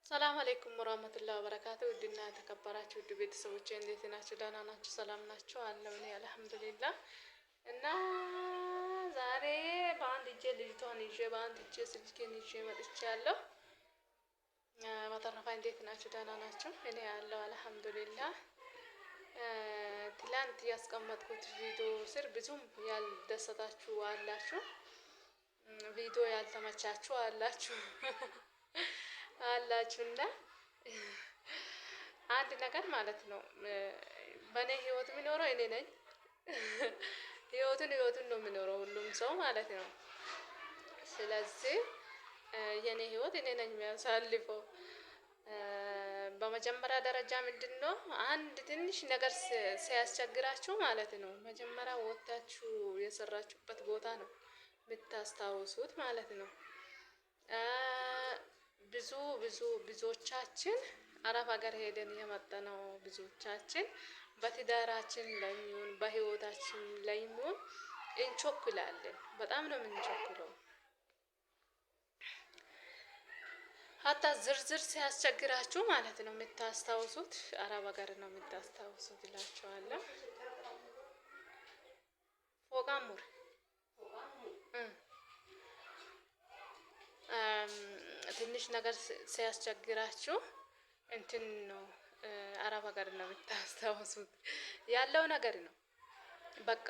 ሰላም አለይኩም ወራህመቱላሂ ወበረካቱ። ውድና የተከበራችሁ ውድ ቤተሰቦቼ እንዴት ናችሁ? ደህና ናችሁ? ሰላም ናችሁ? አለሁ እኔ አልሐምዱሊላህ። እና ዛሬ በአንድ እጄ ልጅቷን ይዤ በአንድ እጄ ስልኬን ይዤ መጥቻለሁ። በተረፈ እንዴት ናችሁ? ደህና ናችሁ? እኔ አለሁ አልሐምዱሊላህ። ትላንት ያስቀመጥኩት ቪዲዮ ስር ብዙም ያልደሰታችሁ አላችሁ፣ ቪዲዮ ያልተመቻችሁ አላችሁ አላችሁና አንድ ነገር ማለት ነው። በእኔ ህይወት የሚኖረው እኔ ነኝ። ህይወቱን ነው የሚኖረው ሁሉም ሰው ማለት ነው። ስለዚህ የኔ ህይወት እኔ ነኝ የሚያሳልፈው። በመጀመሪያ ደረጃ ምንድነው አንድ ትንሽ ነገር ሲያስቸግራችሁ ማለት ነው መጀመሪያ ወጥታችሁ የሰራችሁበት ቦታ ነው የምታስታውሱት ማለት ነው። ብዙዎቻችን አረብ ሀገር ሄደን የመጣነው ብዙዎቻችን በትዳራችን ላይ ይሁን በህይወታችን ላይ ይሁን እንቾክላለን። በጣም ነው የምንቾክለው። ሀታ ዝርዝር ሲያስቸግራችሁ ማለት ነው የምታስታውሱት አረብ ሀገር ነው የምታስታውሱት እላችኋለሁ። ፎጋሙር ትንሽ ነገር ሲያስቸግራችሁ እንትን ነው አረብ ሀገር ነው የምታስታውሱት ያለው ነገር ነው። በቃ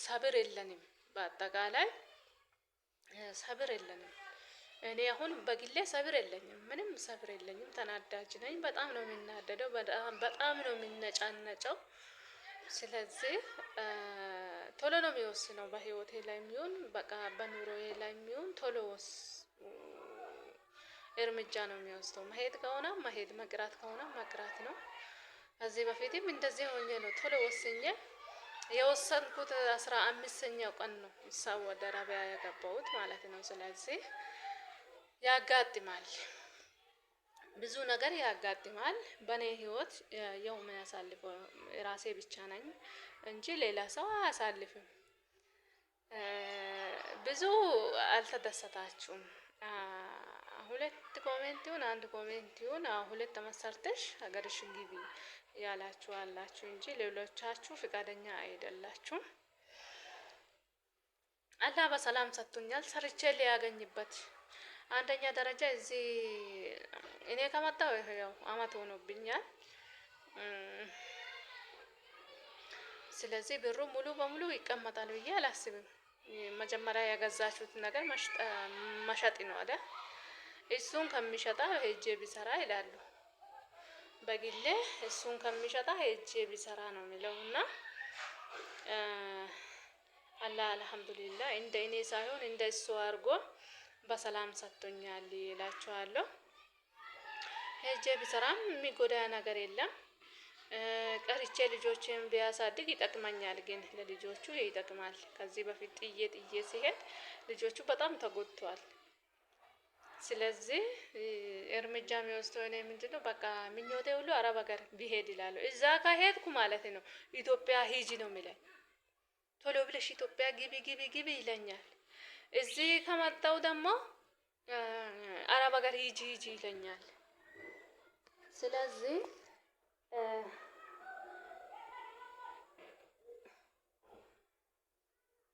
ሰብር የለንም፣ በአጠቃላይ ሰብር የለንም። እኔ አሁን በግሌ ሰብር የለኝም፣ ምንም ሰብር የለኝም። ተናዳጅ ነኝ። በጣም ነው የምናደደው፣ በጣም ነው የምነጫነጨው። ስለዚህ ቶሎ ነው የሚወስነው በህይወቴ ላይ የሚሆን በቃ በኑሮዬ ላይ የሚሆን ቶሎ እርምጃ ነው የሚወስደው። መሄድ ከሆነ መሄድ፣ መቅራት ከሆነ መቅራት ነው። ከዚህ በፊትም እንደዚህ ሆኜ ነው ቶሎ ወስኜ የወሰንኩት 15ኛው ቀን ነው ሳውዲ አረቢያ የገባሁት ማለት ነው። ስለዚህ ያጋጥማል፣ ብዙ ነገር ያጋጥማል። በእኔ ህይወት ያው የሚያሳልፈው ራሴ ብቻ ነኝ እንጂ ሌላ ሰው አያሳልፍም። ብዙ አልተደሰታችሁም። ሁለት ኮሜንት ይሁን አንድ ኮሜንት ይሁን ሁለት ተመሰርተሽ ሀገርሽን ግቢ ያላችሁ አላችሁ እንጂ ሌሎቻችሁ ፍቃደኛ አይደላችሁም። አላህ በሰላም ሰጥቶኛል ሰርቼ ሊያገኝበት። አንደኛ ደረጃ እዚህ እኔ ከመጣሁ ያው አመት ሆኖብኛል። ስለዚህ ብሩ ሙሉ በሙሉ ይቀመጣል ብዬ አላስብም። መጀመሪያ የገዛችሁት ነገር መሸጥ ነው አይደል? እሱን ከሚሸጣ ሄጄ ቢሰራ ይላሉ። በግሌ እሱን ከሚሸጣ ሄጄ ቢሰራ ነው የሚለውና አላህ አልሐምዱሊላህ እንደ እኔ ሳይሆን እንደ እሱ አድርጎ በሰላም ሰጥቶኛል እላችኋለሁ። ሄጄ ቢሰራም የሚጎዳ ነገር የለም። ቀርቼ ልጆችን ቢያሳድግ ይጠቅመኛል፣ ግን ለልጆቹ ይጠቅማል። ከዚህ በፊት ጥዬ ሲሄድ ልጆቹ በጣም ተጎድተዋል። ስለዚህ እርምጃ የሚወስደው እኔ ምንድነው በቃ ምኞቴ ሁሉ አረብ ሀገር ቢሄድ ይላሉ። እዛ ከሄድኩ ማለት ነው ኢትዮጵያ ሂጂ ነው የሚለኝ። ቶሎ ብለሽ ኢትዮጵያ ግቢ ይለኛል። እዚህ ከመጣሁ ደግሞ አረብ ሀገር ሂጂ ይለኛል። ስለዚህ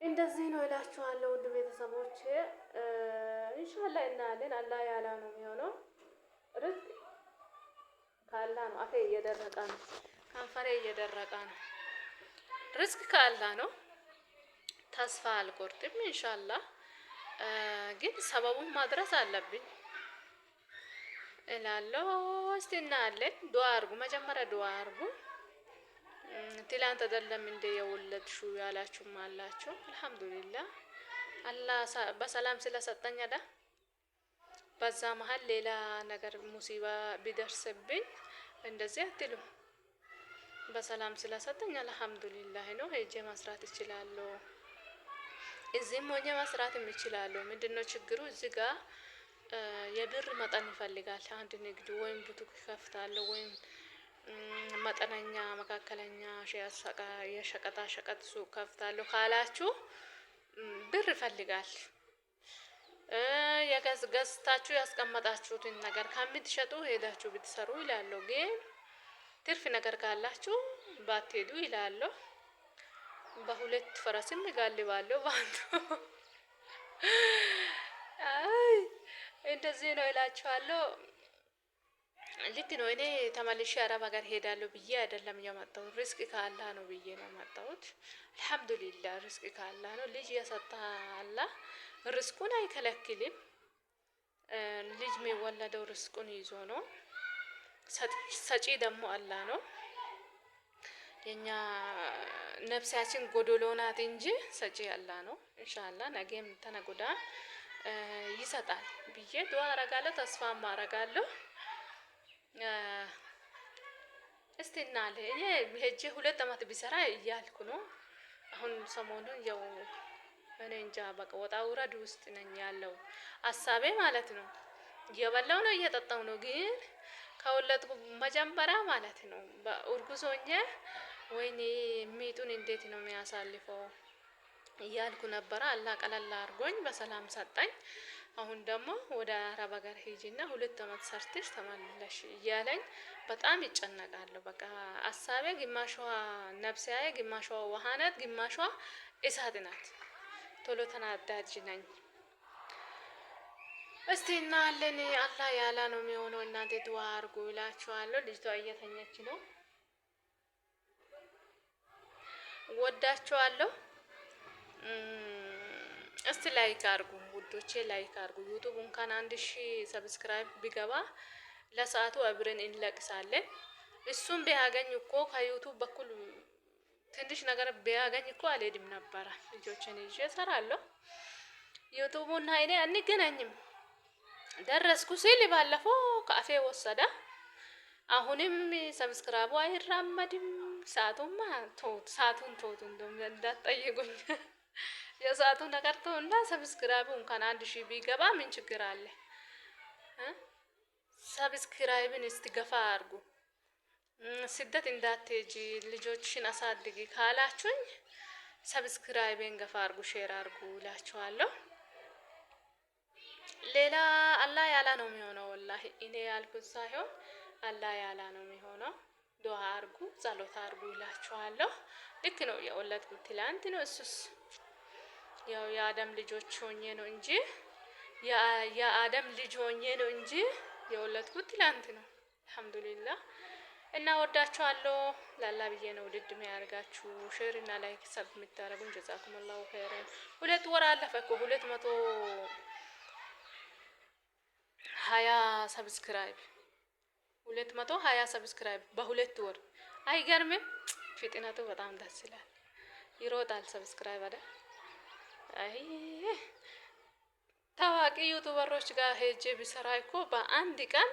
እንደዚህ ነው እላችኋለሁ ውድ ቤተሰቦቼ። ኢንሻአላህ እናያለን። አላህ ያላ ነው የሚሆነው። ርዝቅ ከአላህ ነው። አፌ እየደረቀ ነው፣ ከንፈሬ እየደረቀ ነው። ርዝቅ ከአላህ ነው። ተስፋ አልቆርጥም ኢንሻአላህ። ግን ሰበቡን ማድረስ አለብኝ እላለሁ። እስቲ እናያለን። ዱአ አድርጉ፣ መጀመሪያ ዱአ አድርጉ። ትላንት አይደለም እንደ የወለድሽው ያላችሁም አላችሁ። አልሐምዱሊላህ አላህ በሰላም ስለሰጠኝ አይደል። በዛ መሀል ሌላ ነገር ሙሲባ ቢደርስብኝ እንደዚህ አትሉ። በሰላም ስለሰጠኝ አልሐምዱሊላህ ነው። ሄጄ መስራት እችላለሁ፣ እዚህም ሆኜ መስራትም እችላለሁ። ምንድነው ችግሩ? እዚህ ጋር የብር መጠን ይፈልጋል። አንድ ንግድ ወይም ቡቲክ ከፍታለሁ ወይም መጠነኛ መካከለኛ የሸቀጣ ሸቀጥ ሱቅ ከፍታለሁ ካላችሁ ብር ይፈልጋል። ገዝታችሁ ያስቀመጣችሁትን ነገር ከምትሸጡ ሄዳችሁ ብትሰሩ ይላሉ። ግን ትርፍ ነገር ካላችሁ ባትሄዱ ይላሉ። በሁለት ፈረስም እጋልባለሁ በአንዱ። አይ እንደዚህ ነው እላችኋለሁ። ልክ ነው። እኔ ተመልሼ አረብ ሀገር ሄዳለሁ ብዬ አይደለም የመጣሁት። ሪስክ ካላህ ነው ብዬ ነው የመጣሁት። አልሐምዱሊላህ ሪስክ ካላህ ነው። ልጅ የሰጠ አላህ ሪስኩን አይከለክልም። ልጅ የሚወለደው ሪስኩን ይዞ ነው። ሰጪ ደግሞ አላህ ነው። የኛ ነፍሳችን ጎዶሎ ናት እንጂ ሰጪ አላህ ነው። ኢንሻአላህ ነገም ተነገ ወዲያ ይሰጣል ብዬ ዱአ አረጋለሁ፣ ተስፋም አረጋለሁ። እስቲ እናለ እኔ ሄጄ 2 አመት ቢሰራ እያልኩ ነው። አሁን ሰሞኑን ያው እኔ እንጃ በቃ ወጣ ውረድ ውስጥ ነኝ ያለው ሀሳቤ ማለት ነው። እየበላው ነው እየጠጣው ነው። ግን ከወለድኩ መጀመሪያ ማለት ነው በእርጉዝ ሆኜ ወይኔ ሚጡን እንዴት ነው የሚያሳልፈው እያልኩ ነበረ። አላህ ቀለል አድርጎኝ በሰላም ሰጠኝ። አሁን ደግሞ ወደ አረብ ሀገር ሂጂና 2 አመት ሰርተሽ ተመለሽ እያለኝ በጣም ይጨነቃለሁ። በቃ ሀሳቤ ግማሿ ነፍሳዬ ግማሿ ውሃ ናት፣ ግማሿ እሳት ናት። ቶሎ ተናዳጅ ነኝ። እስቲ እናያለን። አላህ ያላ ነው የሚሆነው። እናንተ ዱአ አድርጉ እላችኋለሁ። ልጅቷ እየተኛች ነው። ወዳችኋለሁ። እስቲ ላይክ አድርጉ ውዶቼ፣ ላይክ አድርጉ። ዩቲዩብ እንኳን 1000 ሰብስክራይብ ቢገባ ለሰዓቱ አብረን እንለቅሳለን። እሱም ቢያገኝ እኮ ከዩቲዩብ በኩል ትንሽ ነገር ቢያገኝ እኮ አልሄድም ነበረ። ልጆችን ይዤ እሰራለሁ። ዩቲዩብና እኔ አንገናኝም። ደረስኩ ሲል ባለፈው ከአፌ ወሰደ። አሁንም ሰብስክራይቡ አይራመድም። ሰዓቱማ ሰዓቱን ተውት፣ እንደውም እንዳትጠይቁኝ። የሰዓቱ ነገር ተውና ሰብስክራይቡ እንኳን 1000 ቢገባ ምን ችግር አለ? ሰብስክራይብን እስቲ ገፋ አድርጉ። ስደት እንዳትሄጂ ልጆችሽን አሳድጊ ካላችሁኝ ሰብስክራይቤን ገፋ አድርጉ፣ ሼር አድርጉ እላችኋለሁ። ሌላ አላህ ያላ ነው የሚሆነው። ወላሂ እኔ ያልኩት ሳይሆን አላህ ያላ ነው የሚሆነው። ዱአ አድርጉ፣ ጸሎት አድርጉ እላችኋለሁ። ልክ ነው። የወለድኩት ትላንት ነው። እሱስ ያው የአደም ልጆች ሆኜ ነው እንጂ የአደም ልጅ ሆኜ ነው እንጂ የወለድኩት ትላንት ነው። አልሐምዱሊላህ። እና ወዳችኋለሁ። ላላ ብዬ ነው ውድድ የሚያደርጋችሁ። ሼር እና ላይክ ሰብ የምታደርጉን ጀዛኩሙላሁ ኸይረን። 2 ወር አለፈ እኮ 220 ሰብስክራይብ 220 ሰብስክራይብ በ2 ወር አይገርምም? ፍጥነቱ በጣም ደስ ይላል። ይሮጣል ሰብስክራይብ አይደል? አይ ታዋቂ ዩቲዩበሮች ጋር ሄጄ ቢሰራ እኮ በአንድ ቀን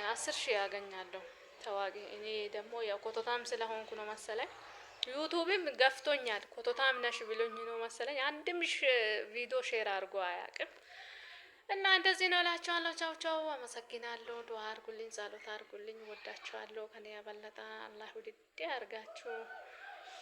10,000 ያገኛለሁ። ታዋቂ እኔ ደግሞ ያው ኮቶታም ስለሆንኩ ነው መሰለኝ ዩቲዩብም ገፍቶኛል። ኮቶታም ነሽ ብሎኝ ነው መሰለኝ አንድም ቪዲዮ ሼር አድርጎ አያውቅም። እና እንደዚህ ነው እላችኋለሁ። ቻው ቻው። አመሰግናለሁ። ዱአ አድርጉልኝ፣ ጸሎት አድርጉልኝ። ወዳችኋለሁ። ከኔ ያበለጠ አላህ ውድድ ያርጋችሁ።